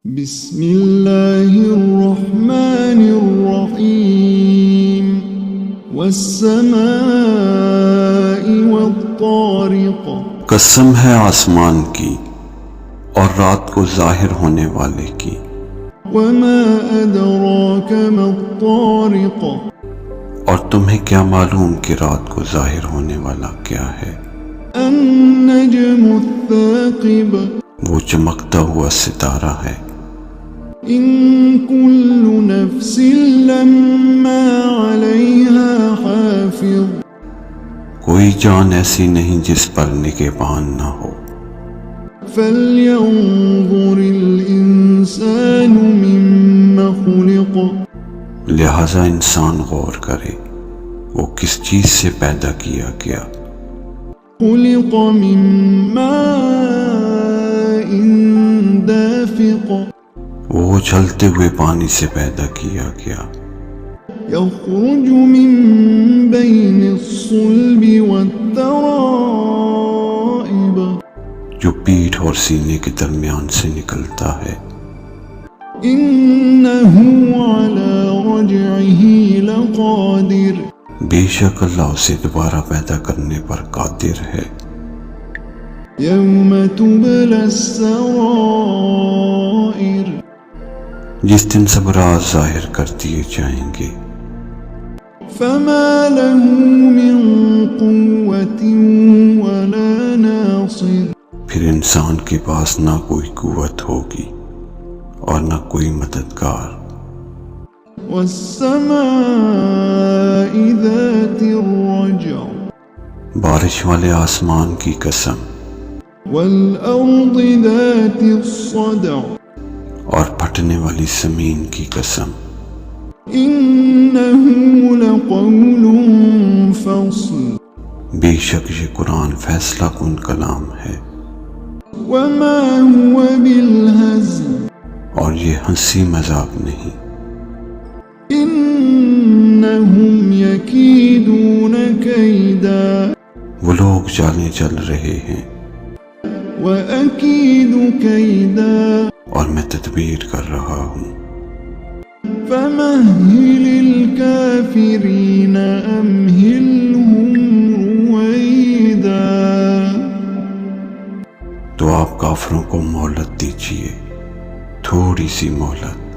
بسم اللہ الرحمن الرحیم والسماء والطارق، قسم ہے آسمان کی اور رات کو ظاہر ہونے والے کی۔ وما ادراک ما الطارق، اور تمہیں کیا معلوم کہ رات کو ظاہر ہونے والا کیا ہے؟ النجم الثاقب، وہ چمکتا ہوا ستارہ ہے۔ ان كل نفس لما عليها حافظ، کوئی جان ایسی نہیں جس پر نگہبان نہ ہو۔ فلينظر الانسان مما خلق، لہذا انسان غور کرے وہ کس چیز سے پیدا کیا گیا۔ خلق من ماء دافق، وہ اچھلتے ہوئے پانی سے پیدا کیا گیا، يخرج من بين الصلب والترائب، جو پیٹھ اور سینے کے درمیان سے نکلتا ہے۔ إنه على رجعه لقادر، بے شک اللہ اسے دوبارہ پیدا کرنے پر قادر ہے۔ يوم تبلى السرائر، جس دن سب راز ظاہر کر دیے جائیں گے۔ فما له من قوة ولا ناصر، پھر انسان کے پاس نہ کوئی قوت ہوگی اور نہ کوئی مددگار۔ والسماء ذات الرجع، بارش والے آسمان کی قسم، والأرض ذات الصدع، اور پھٹنے والی زمین کی قسم۔ إنه لقول فصل، بے شک یہ قرآن فیصلہ کن کلام ہے، وما هو بالهزل، اور یہ ہنسی مذاق نہیں۔ إنهم يكيدون كيدا، وہ لوگ چالیں چل رہے ہیں وأكيد كيدا، اور میں تدبیر کر رہا ہوں۔ فمهل الكافرين أمهلهم رويدا، تو آپ کافروں کو مہلت دیجیے، تھوڑی سی مہلت۔